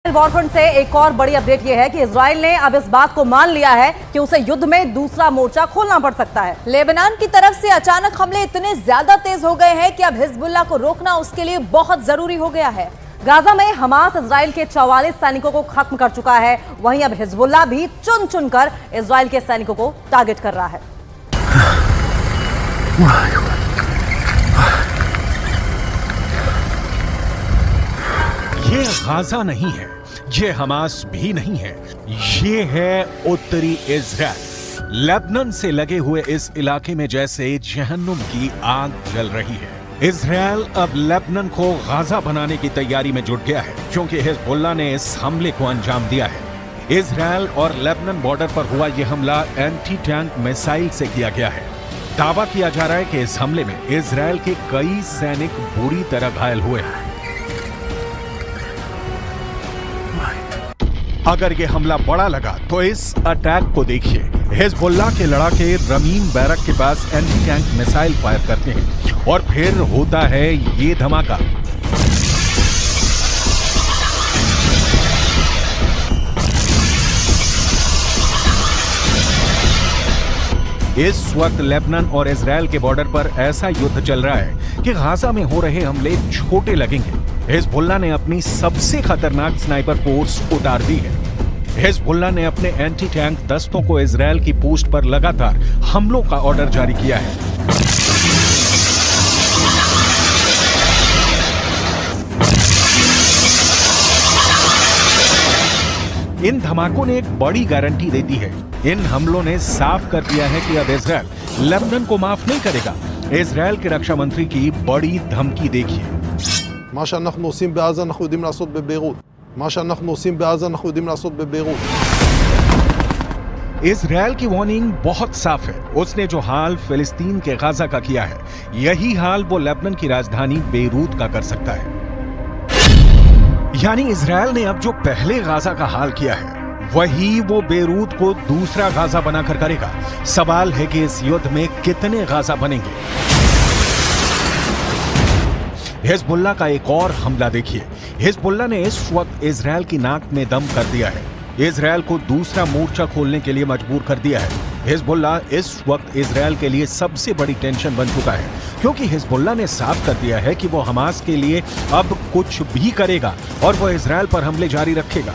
Warfront से एक और बड़ी अपडेट यह है कि इजराइल ने अब इस बात को मान लिया है कि उसे युद्ध में दूसरा मोर्चा खोलना पड़ सकता है। लेबनान की तरफ से अचानक हमले इतने ज्यादा तेज हो गए हैं कि अब हिजबुल्लाह को रोकना उसके लिए बहुत जरूरी हो गया है। गाजा में हमास इजराइल के 44 सैनिकों को खत्म कर चुका है। वहीं अब हिजबुल्लाह भी चुन चुनकर इजराइल के सैनिकों को टारगेट कर रहा है। ये गाजा नहीं है, ये हमास भी नहीं है, ये है उत्तरी इजराइल। लेबनान से लगे हुए इस इलाके में जैसे जहन्नुम की आग जल रही है। इजराइल अब लेबनान को गाजा बनाने की तैयारी में जुट गया है क्योंकि हिजबुल्लाह ने इस हमले को अंजाम दिया है। इजराइल और लेबनान बॉर्डर पर हुआ यह हमला एंटी टैंक मिसाइल से किया गया है। दावा किया जा रहा है कि इस हमले में इजराइल के कई सैनिक बुरी तरह घायल हुए हैं। अगर ये हमला बड़ा लगा तो इस अटैक को देखिए। हिजबुल्लाह के लड़ाके रमीन बैरक के पास एंटी टैंक मिसाइल फायर करते हैं और फिर होता है ये धमाका। इस वक्त लेबनान और इजराइल के बॉर्डर पर ऐसा युद्ध चल रहा है कि गाजा में हो रहे हमले छोटे लगेंगे। हिजबुल्लाह ने अपनी सबसे खतरनाक स्नाइपर फोर्स उतार दी है। हिजबुल्लाह ने अपने एंटी टैंक दस्तों को इजराइल की पोस्ट पर लगातार हमलों का ऑर्डर जारी किया है। इन धमाकों ने एक बड़ी गारंटी दे दी है। इन हमलों ने साफ कर दिया है कि अब इजराइल लेबनान को माफ नहीं करेगा। इजराइल के रक्षा मंत्री की बड़ी धमकी देखिए। מה שאנחנו עושים בעזה אנחנו יודעים לעשות בביירות. מה שאנחנו עושים בעזה אנחנו יודעים לעשות בביירות. इजराइल की वार्निंग बहुत साफ है। उसने जो हाल फिलिस्तीन के गाजा का किया है, यही हाल वो लेबनान की राजधानी बेरूत का कर सकता है। यानी इजराइल ने अब जो पहले गाजा का हाल किया है, वही वो बेरूत को दूसरा गाजा बनाकर करेगा। सवाल है कि इस युद्ध में कितने गाजा बनेंगे। हिजबुल्लाह का एक और हमला देखिए। हिजबुल्लाह ने इस वक्त इजराइल की नाक में दम कर दिया है। इजराइल को दूसरा मोर्चा खोलने के लिए मजबूर कर दिया है। हिजबुल्लाह इस वक्त इजराइल के लिए सबसे बड़ी टेंशन बन चुका है क्योंकि हिजबुल्लाह ने साफ कर दिया है कि वो हमास के लिए अब कुछ भी करेगा और वो इजराइल पर हमले जारी रखेगा।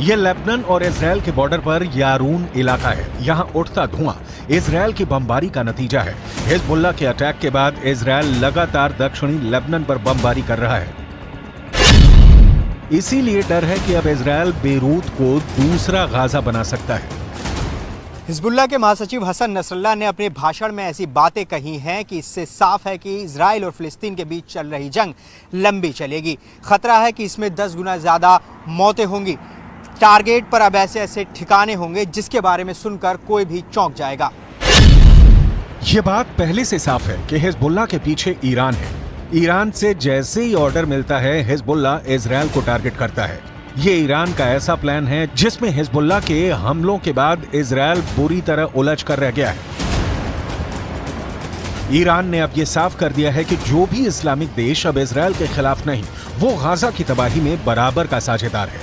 ये लेबनान और इजराइल के बॉर्डर पर यारून इलाका है। यहाँ उठता धुआं इजराइल की बमबारी का नतीजा है। हिजबुल्लाह के अटैक के बाद इजराइल लगातार दक्षिणी लेबनान पर बमबारी कर रहा है। इसीलिए डर है कि अब इजराइल बेरूत को दूसरा गाजा बना सकता है। हिजबुल्लाह के महासचिव हसन नसरल्लाह ने अपने भाषण में ऐसी बातें कही हैं कि इससे साफ है कि इजराइल और फिलिस्तीन के बीच चल रही जंग लंबी चलेगी। खतरा है कि इसमें 10 गुना ज्यादा मौतें होंगी। टारगेट पर अब ऐसे ऐसे ठिकाने होंगे जिसके बारे में सुनकर कोई भी चौंक जाएगा। ये बात पहले से साफ है कि हिजबुल्लाह के पीछे ईरान है। ईरान से जैसे ही ऑर्डर मिलता है, हिजबुल्लाह इजराइल को टारगेट करता है। ये ईरान का ऐसा प्लान है जिसमें हिजबुल्लाह के हमलों के बाद इजराइल बुरी तरह उलझ कर रह गया है। ईरान ने अब ये साफ कर दिया है कि जो भी इस्लामिक देश अब इजराइल के खिलाफ नहीं, वो गाजा की तबाही में बराबर का साझेदार है।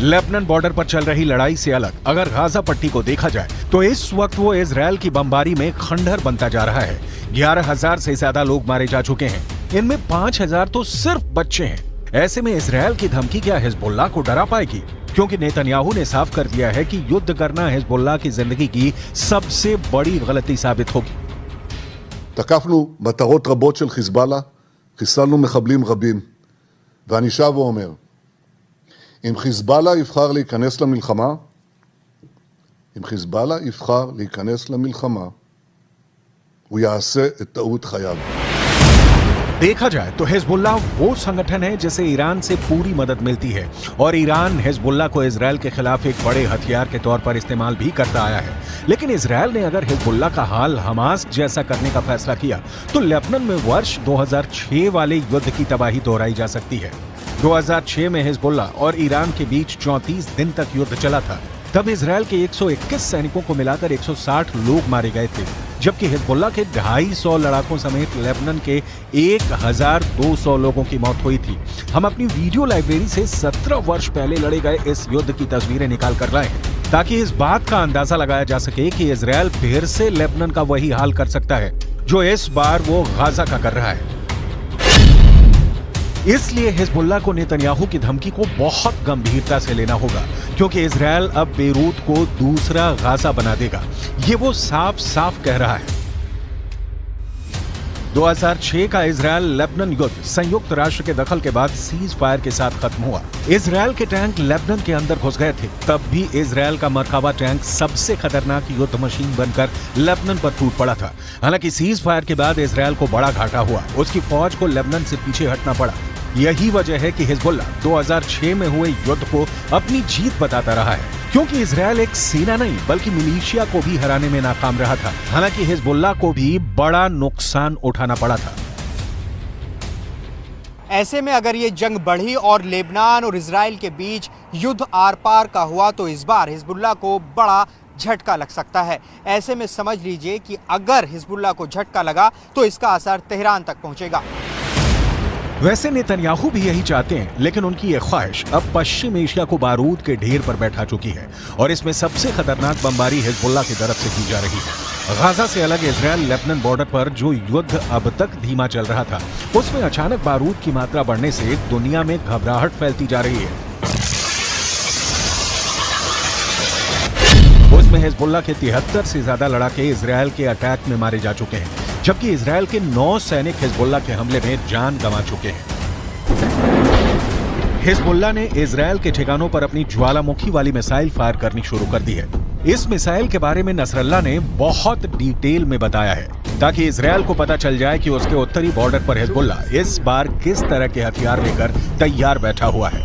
लेबनान बॉर्डर पर चल रही लड़ाई से अलग अगर गाजा पट्टी को देखा जाए तो इस वक्त वो इजराइल की बमबारी में खंडहर बनता जा रहा है। 11,000 से ज्यादा लोग मारे जा चुके हैं। इनमें 5,000 तो सिर्फ बच्चे हैं। ऐसे में इजराइल की धमकी क्या हिजबुल्लाह को डरा पाएगी? क्योंकि नेतन्याहू ने साफ कर दिया है कि युद्ध करना हिजबुल्लाह की जिंदगी की सबसे बड़ी गलती साबित होगी। תקפנו מטרות רבות של חיזבאללה, חיסלנו מחבלים רבים, ואני שב ואומר, אם חיזבאללה יבחר להיכנס למלחמה, הוא יעשה את טעות חייו. देखा जाए तो हिजबुल्लाह वो संगठन है जिसे ईरान से पूरी मदद मिलती है और ईरान हिजबुल्लाह को इजरायल के खिलाफ एक बड़े हथियार के तौर पर इस्तेमाल भी करता आया है। लेकिन इजरायल ने अगर हिजबुल्लाह का हाल हमास जैसा करने का फैसला किया तो लेबनान में वर्ष 2006 वाले युद्ध की तबाही दोहराई जा सकती है। 2006 में हिजबुल्लाह और ईरान के बीच 34 दिन तक युद्ध चला था। तब इजरायल के 121 सैनिकों को मिलाकर 160 लोग मारे गए थे, जबकि हिजबुल्लाह के 250 लड़ाकों समेत लेबनान के 1200 लोगों की मौत हुई थी। हम अपनी वीडियो लाइब्रेरी से 17 वर्ष पहले लड़े गए इस युद्ध की तस्वीरें निकाल कर लाए हैं ताकि इस बात का अंदाजा लगाया जा सके कि इजरायल फिर से लेबनान का वही हाल कर सकता है जो इस बार वो गाजा का कर रहा है। इसलिए हिजबुल्लाह को नेतन्याहू की धमकी को बहुत गंभीरता से लेना होगा, क्योंकि इजरायल अब बेरूत को दूसरा गाजा बना देगा। ये वो साफ साफ कह रहा है। 2006 का इजरायल लेबनान युद्ध संयुक्त राष्ट्र के दखल के बाद सीज फायर के साथ खत्म हुआ। इजरायल के टैंक लेबनान के अंदर घुस गए थे। तब भी इजरायल का मरकाबा टैंक सबसे खतरनाक युद्ध मशीन बनकर लेबनान पर टूट पड़ा था। हालांकि सीज फायर के बाद इजरायल को बड़ा घाटा हुआ, उसकी फौज को लेबनान से पीछे हटना पड़ा। यही वजह है कि हिजबुल्लाह 2006 में हुए युद्ध को अपनी जीत बताता रहा है, क्योंकि इजरायल एक सेना नहीं बल्कि मिलिशिया को भी हराने में नाकाम रहा था। हालांकि हिजबुल्लाह को भी बड़ा नुकसान उठाना पड़ा था। ऐसे में अगर ये जंग बढ़ी और लेबनान और इजराइल के बीच युद्ध आर पार का हुआ तो इस बार हिजबुल्लाह को बड़ा झटका लग सकता है। ऐसे में समझ लीजिए कि अगर हिजबुल्लाह को झटका लगा तो इसका असर तेहरान तक पहुंचेगा। वैसे नेतन्याहू भी यही चाहते हैं, लेकिन उनकी ये ख्वाहिश अब पश्चिम एशिया को बारूद के ढेर पर बैठा चुकी है और इसमें सबसे खतरनाक बमबारी हिजबुल्लाह की तरफ से की जा रही है। गाजा से अलग इजरायल लेबनान बॉर्डर पर जो युद्ध अब तक धीमा चल रहा था, उसमें अचानक बारूद की मात्रा बढ़ने से दुनिया में घबराहट फैलती जा रही है। उसमें हिजबुल्लाह के 73 से ज्यादा लड़ाके इजरायल के अटैक में मारे जा चुके हैं, जबकि इजरायल के 9 सैनिक हिजबुल्लाह के हमले में जान गंवा चुके हैं। हिजबुल्लाह ने इजरायल के ठिकानों पर अपनी ज्वालामुखी वाली मिसाइल फायर करनी शुरू कर दी है। इस मिसाइल के बारे में नसरल्लाह ने बहुत डिटेल में बताया है ताकि इजरायल को पता चल जाए कि उसके उत्तरी बॉर्डर पर हिजबुल्लाह इस बार किस तरह के हथियार लेकर तैयार बैठा हुआ है।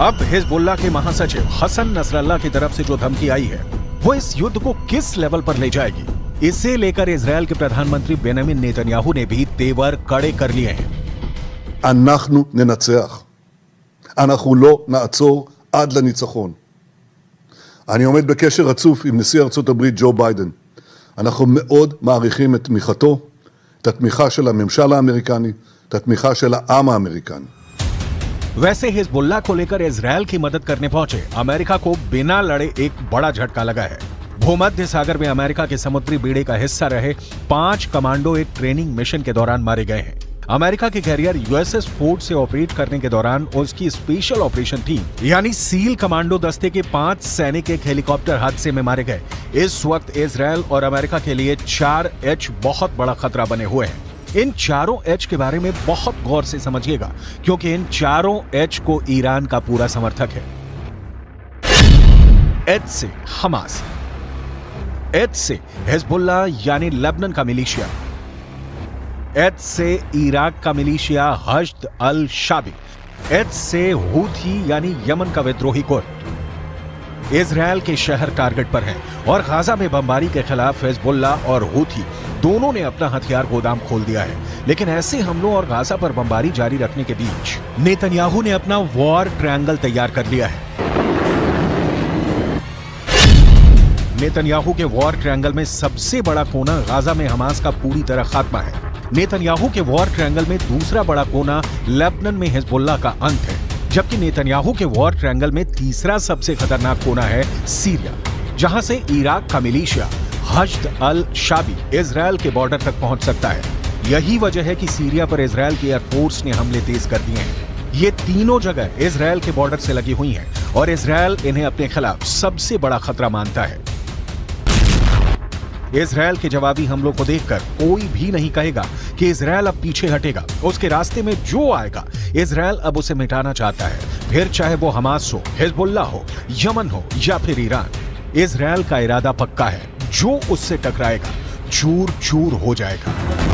अब हिजबुल्लाह के महासचिव हसन नसरल्लाह की तरफ से जो धमकी आई है वो इस युद्ध को किस लेवल पर ले जाएगी, इसे लेकर इजरायल के प्रधानमंत्री बेंजामिन नेतन्याहू ने भी तेवर कड़े कर लिए हैं। אנחנו ננצח. אנחנו לא נעצור עד לניצחון. אני עומד בקשר רצוף עם נשיא ארצות הברית ג'ו ביידן. אנחנו מאוד מעריכים את תמיכתו, את התמיכה של הממשל האמריקני, את התמיכה של העם האמריקני. वैसे हिजबुल्लाह को लेकर इजरायल की मदद करने पहुंचे अमेरिका को बिना लड़े एक बड़ा झटका लगा है। भूमध्य सागर में अमेरिका के समुद्री बेड़े का हिस्सा रहे 5 कमांडो एक ट्रेनिंग मिशन के दौरान मारे गए हैं। अमेरिका के कैरियर यूएसएस फोर्ड से ऑपरेट करने के दौरान उसकी स्पेशल ऑपरेशन टीम यानी सील कमांडो दस्ते के 5 सैनिक एक हेलीकॉप्टर हादसे में मारे गए। इस वक्त इजरायल और अमेरिका के लिए 4H बहुत बड़ा खतरा बने हुए हैं। इन चारों H के बारे में बहुत गौर से समझिएगा, क्योंकि इन चारों H को ईरान का पूरा समर्थक है। H से हमास, H से हिजबुल्लाह यानी लेबनान का मिलिशिया, H से इराक का मिलिशिया हश्द अल शाबी, H से हूथी यानी यमन का विद्रोही गुट। इजरायल के शहर टारगेट पर हैं और गाजा में बमबारी के खिलाफ हिजबुल्लाह और हूथी दोनों ने अपना हथियार गोदाम खोल दिया है। लेकिन ऐसे हमलों और गाजा पर बमबारी जारी रखने के बीच नेतन्याहू ने अपना वॉर ट्रायंगल तैयार कर लिया है। नेतन्याहू के वॉर ट्रायंगल में सबसे बड़ा कोना गाजा में हमास का पूरी तरह खात्मा है। नेतन्याहू के वॉर ट्रायंगल में दूसरा बड़ा कोना लेबनान में हिजबुल्लाह का अंत है। जबकि नेतन्याहू के वॉर ट्रायंगल में तीसरा सबसे खतरनाक कोना है सीरिया, जहां से इराक का मिलिशिया हश्द अल शाबी इजरायल के बॉर्डर तक पहुंच सकता है। यही वजह है कि सीरिया पर इजरायल की एयरफोर्स ने हमले तेज कर दिए हैं। ये तीनों जगह इजरायल के बॉर्डर से लगी हुई हैं और इजरायल इन्हें अपने खिलाफ सबसे बड़ा खतरा मानता है। इजरायल के जवाबी हमलों को देखकर कोई भी नहीं कहेगा कि इजरायल अब पीछे हटेगा। उसके रास्ते में जो आएगा इजरायल अब उसे मिटाना चाहता है, फिर चाहे वो हमास हो, हिजबुल्लाह हो, यमन हो या फिर ईरान। इजरायल का इरादा पक्का है, जो उससे टकराएगा चूर चूर हो जाएगा।